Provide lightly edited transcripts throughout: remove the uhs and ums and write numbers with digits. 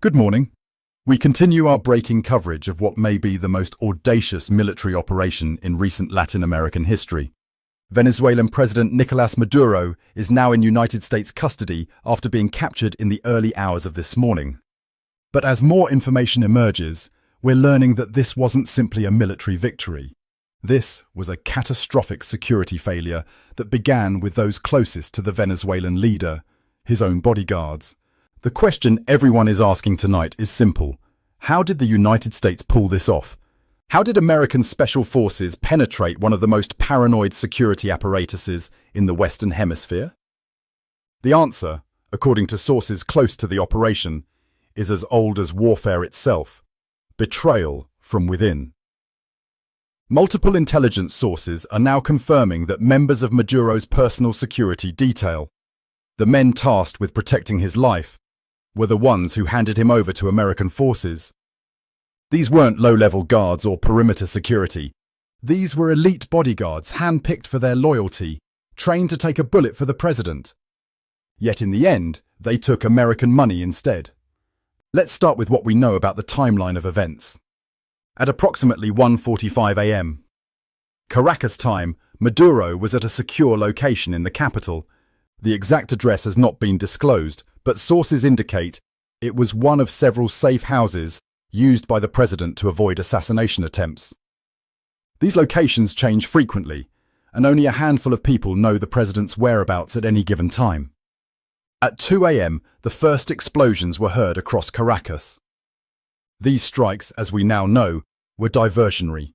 Good morning. We continue our breaking coverage of what may be the most audacious military operation in recent Latin American history. Venezuelan President Nicolás Maduro is now in United States custody after being captured in the early hours of this morning. But as more information emerges, we're learning that this wasn't simply a military victory. This was a catastrophic security failure that began with those closest to the Venezuelan leader, his own bodyguards. The question everyone is asking tonight is simple. How did the United States pull this off? How did American special forces penetrate one of the most paranoid security apparatuses in the Western Hemisphere? The answer, according to sources close to the operation, is as old as warfare itself: betrayal from within. Multiple intelligence sources are now confirming that members of Maduro's personal security detail, the men tasked with protecting his life, were the ones who handed him over to American forces. These weren't low-level guards or perimeter security. These were elite bodyguards handpicked for their loyalty, trained to take a bullet for the president. Yet in the end, they took American money instead. Let's start with what we know about the timeline of events. At approximately 1:45 a.m. Caracas time, Maduro was at a secure location in the capital. The exact address has not been disclosed, but sources indicate it was one of several safe houses used by the president to avoid assassination attempts. These locations change frequently, and only a handful of people know the president's whereabouts at any given time. At 2 a.m., the first explosions were heard across Caracas. These strikes, as we now know, were diversionary.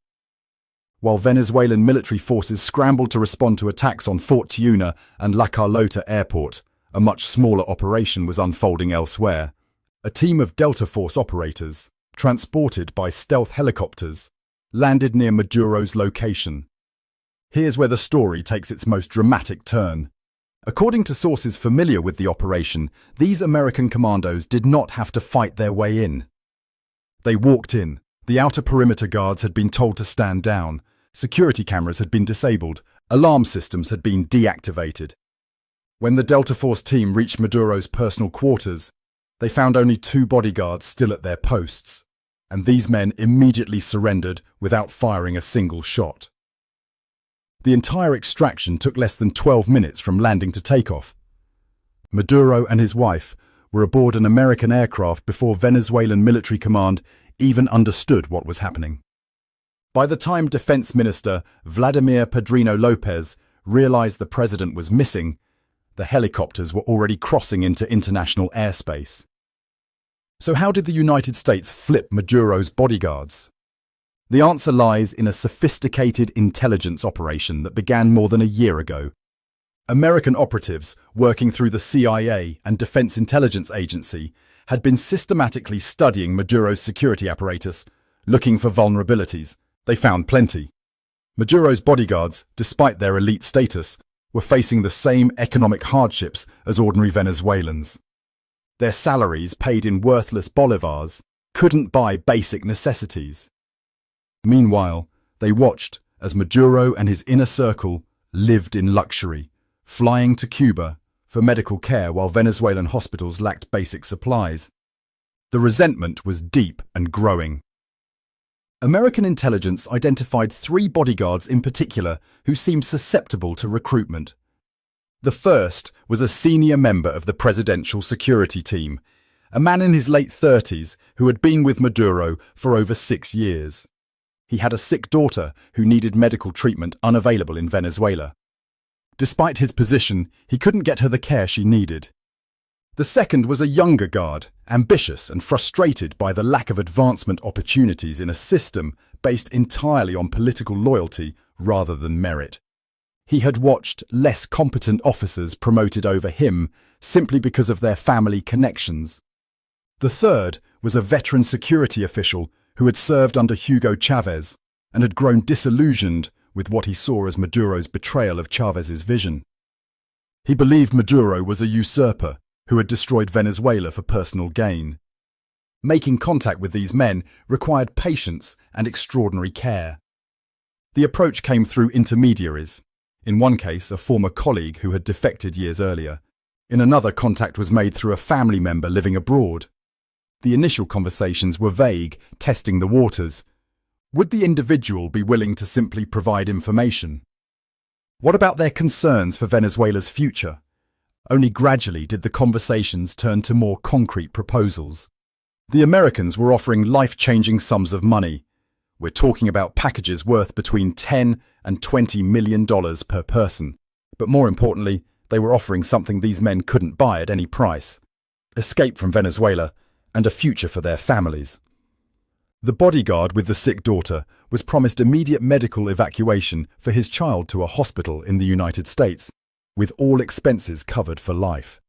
While Venezuelan military forces scrambled to respond to attacks on Fort Tiuna and La Carlota airport, a much smaller operation was unfolding elsewhere. A team of Delta Force operators, transported by stealth helicopters, landed near Maduro's location. Here's where the story takes its most dramatic turn. According to sources familiar with the operation, these American commandos did not have to fight their way in. They walked in. The outer perimeter guards had been told to stand down. Security cameras had been disabled. Alarm systems had been deactivated. When the Delta Force team reached Maduro's personal quarters, they found only 2 bodyguards still at their posts, and these men immediately surrendered without firing a single shot. The entire extraction took less than 12 minutes from landing to takeoff. Maduro and his wife were aboard an American aircraft before Venezuelan military command even understood what was happening. By the time Defense Minister Vladimir Padrino Lopez realized the president was missing, the helicopters were already crossing into international airspace. So how did the United States flip Maduro's bodyguards? The answer lies in a sophisticated intelligence operation that began more than a year ago. American operatives working through the CIA and Defense Intelligence Agency had been systematically studying Maduro's security apparatus, looking for vulnerabilities. They found plenty. Maduro's bodyguards, despite their elite status, were facing the same economic hardships as ordinary Venezuelans. Their salaries, paid in worthless bolivars, couldn't buy basic necessities. Meanwhile, they watched as Maduro and his inner circle lived in luxury, flying to Cuba for medical care while Venezuelan hospitals lacked basic supplies. The resentment was deep and growing. American intelligence identified 3 bodyguards in particular who seemed susceptible to recruitment. The first was a senior member of the presidential security team, a man in his late 30s who had been with Maduro for over 6 years. He had a sick daughter who needed medical treatment unavailable in Venezuela. Despite his position, he couldn't get her the care she needed. The second was a younger guard, ambitious and frustrated by the lack of advancement opportunities in a system based entirely on political loyalty rather than merit. He had watched less competent officers promoted over him simply because of their family connections. The third was a veteran security official who had served under Hugo Chavez and had grown disillusioned with what he saw as Maduro's betrayal of Chavez's vision. He believed Maduro was a usurper who had destroyed Venezuela for personal gain. Making contact with these men required patience and extraordinary care. The approach came through intermediaries. In one case, a former colleague who had defected years earlier. In another, contact was made through a family member living abroad. The initial conversations were vague, testing the waters. Would the individual be willing to simply provide information? What about their concerns for Venezuela's future? Only gradually did the conversations turn to more concrete proposals. The Americans were offering life-changing sums of money. We're talking about packages worth between $10 and $20 million per person. But more importantly, they were offering something these men couldn't buy at any price: escape from Venezuela and a future for their families. The bodyguard with the sick daughter was promised immediate medical evacuation for his child to a hospital in the United States, with all expenses covered for life.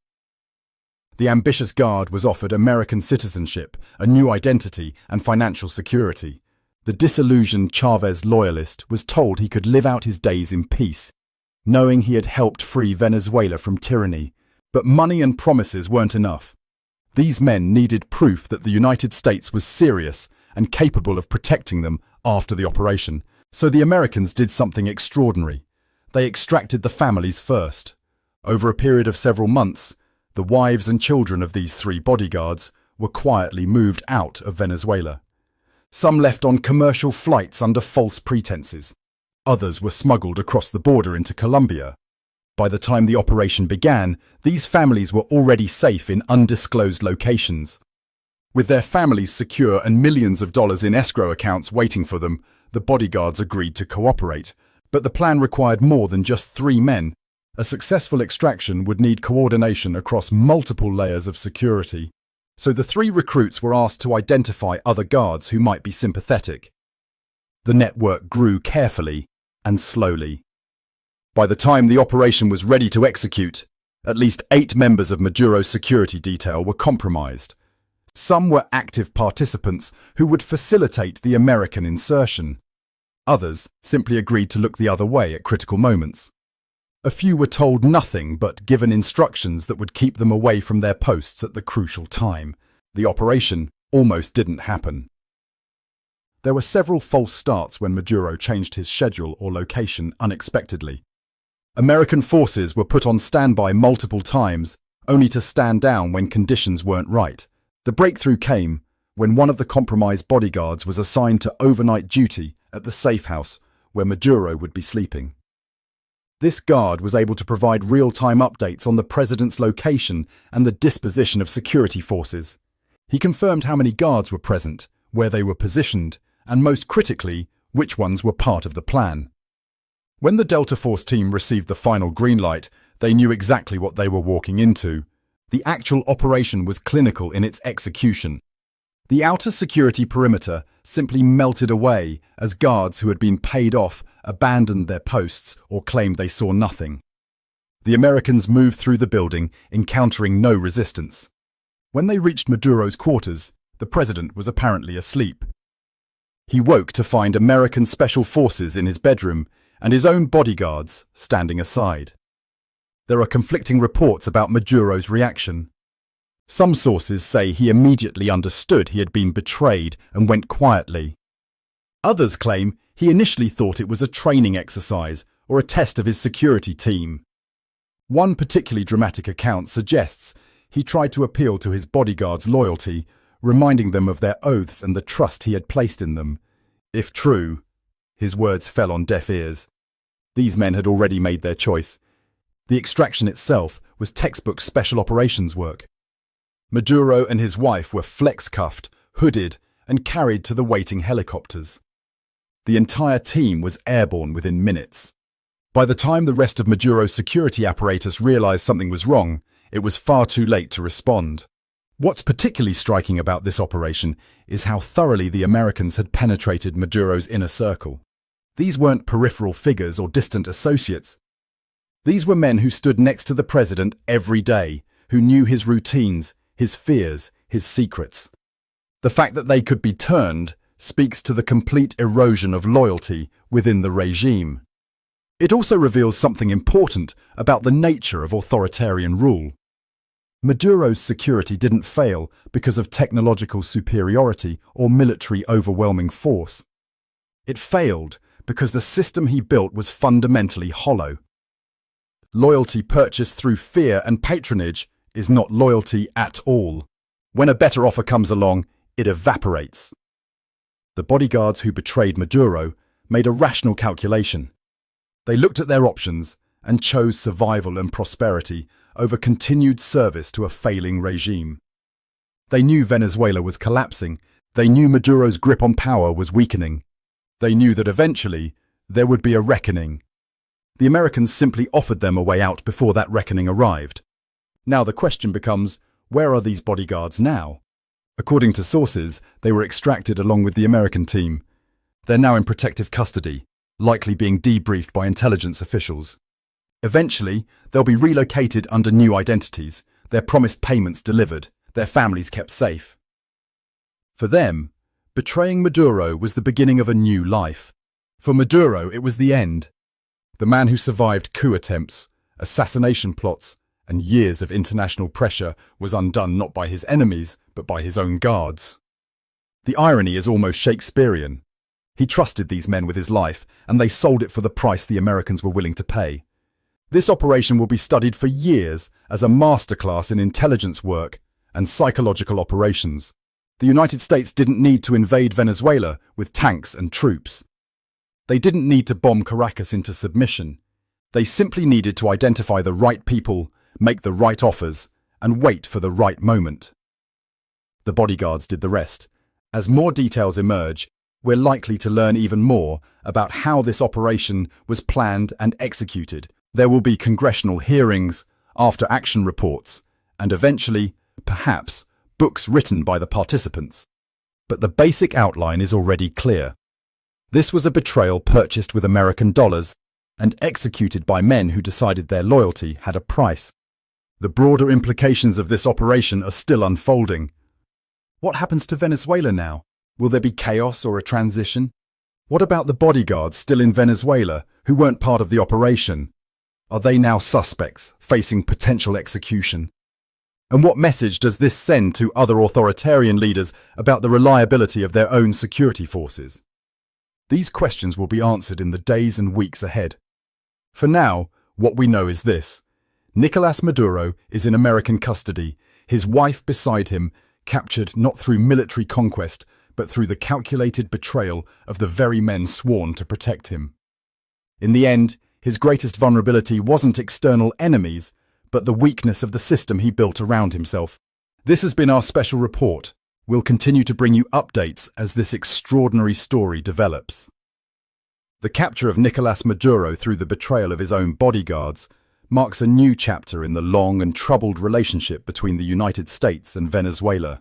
The ambitious guard was offered American citizenship, a new identity, and financial security. The disillusioned Chavez loyalist was told he could live out his days in peace, knowing he had helped free Venezuela from tyranny. But money and promises weren't enough. These men needed proof that the United States was serious and capable of protecting them after the operation. So the Americans did something extraordinary. They extracted the families first. Over a period of several months, the wives and children of these 3 bodyguards were quietly moved out of Venezuela. Some left on commercial flights under false pretenses. Others were smuggled across the border into Colombia. By the time the operation began, these families were already safe in undisclosed locations. With their families secure and millions of dollars in escrow accounts waiting for them, the bodyguards agreed to cooperate. But the plan required more than just 3 men. A successful extraction would need coordination across multiple layers of security. So the 3 recruits were asked to identify other guards who might be sympathetic. The network grew carefully and slowly. By the time the operation was ready to execute, at least 8 members of Maduro's security detail were compromised. Some were active participants who would facilitate the American insertion. Others simply agreed to look the other way at critical moments. A few were told nothing but given instructions that would keep them away from their posts at the crucial time. The operation almost didn't happen. There were several false starts when Maduro changed his schedule or location unexpectedly. American forces were put on standby multiple times, only to stand down when conditions weren't right. The breakthrough came when one of the compromised bodyguards was assigned to overnight duty at the safe house where Maduro would be sleeping. This guard was able to provide real-time updates on the president's location and the disposition of security forces. He confirmed how many guards were present, where they were positioned, and most critically, which ones were part of the plan. When the Delta Force team received the final green light, they knew exactly what they were walking into. The actual operation was clinical in its execution. The outer security perimeter simply melted away as guards who had been paid off abandoned their posts or claimed they saw nothing. The Americans moved through the building, encountering no resistance. When they reached Maduro's quarters, the president was apparently asleep. He woke to find American special forces in his bedroom and his own bodyguards standing aside. There are conflicting reports about Maduro's reaction. Some sources say he immediately understood he had been betrayed and went quietly. Others claim he initially thought it was a training exercise or a test of his security team. One particularly dramatic account suggests he tried to appeal to his bodyguards' loyalty, reminding them of their oaths and the trust he had placed in them. If true, his words fell on deaf ears. These men had already made their choice. The extraction itself was textbook special operations work. Maduro and his wife were flex-cuffed, hooded, and carried to the waiting helicopters. The entire team was airborne within minutes. By the time the rest of Maduro's security apparatus realized something was wrong, it was far too late to respond. What's particularly striking about this operation is how thoroughly the Americans had penetrated Maduro's inner circle. These weren't peripheral figures or distant associates. These were men who stood next to the president every day, who knew his routines, his fears, his secrets. The fact that they could be turned speaks to the complete erosion of loyalty within the regime. It also reveals something important about the nature of authoritarian rule. Maduro's security didn't fail because of technological superiority or military overwhelming force. It failed because the system he built was fundamentally hollow. Loyalty purchased through fear and patronage is not loyalty at all. When a better offer comes along, it evaporates. The bodyguards who betrayed Maduro made a rational calculation. They looked at their options and chose survival and prosperity over continued service to a failing regime. They knew Venezuela was collapsing. They knew Maduro's grip on power was weakening. They knew that eventually there would be a reckoning. The Americans simply offered them a way out before that reckoning arrived. Now the question becomes, where are these bodyguards now? According to sources, they were extracted along with the American team. They're now in protective custody, likely being debriefed by intelligence officials. Eventually, they'll be relocated under new identities, their promised payments delivered, their families kept safe. For them, betraying Maduro was the beginning of a new life. For Maduro, it was the end. The man who survived coup attempts, assassination plots, and years of international pressure was undone not by his enemies, but by his own guards. The irony is almost Shakespearean. He trusted these men with his life, and they sold it for the price the Americans were willing to pay. This operation will be studied for years as a masterclass in intelligence work and psychological operations. The United States didn't need to invade Venezuela with tanks and troops. They didn't need to bomb Caracas into submission. They simply needed to identify the right people, make the right offers, and wait for the right moment. The bodyguards did the rest. As more details emerge, we're likely to learn even more about how this operation was planned and executed. There will be congressional hearings, after-action reports, and eventually, perhaps, books written by the participants. But the basic outline is already clear. This was a betrayal purchased with American dollars and executed by men who decided their loyalty had a price. The broader implications of this operation are still unfolding. What happens to Venezuela now? Will there be chaos or a transition? What about the bodyguards still in Venezuela who weren't part of the operation? Are they now suspects facing potential execution? And what message does this send to other authoritarian leaders about the reliability of their own security forces? These questions will be answered in the days and weeks ahead. For now, what we know is this. Nicolás Maduro is in American custody, his wife beside him, captured not through military conquest, but through the calculated betrayal of the very men sworn to protect him. In the end, his greatest vulnerability wasn't external enemies, but the weakness of the system he built around himself. This has been our special report. We'll continue to bring you updates as this extraordinary story develops. The capture of Nicolás Maduro through the betrayal of his own bodyguards marks a new chapter in the long and troubled relationship between the United States and Venezuela.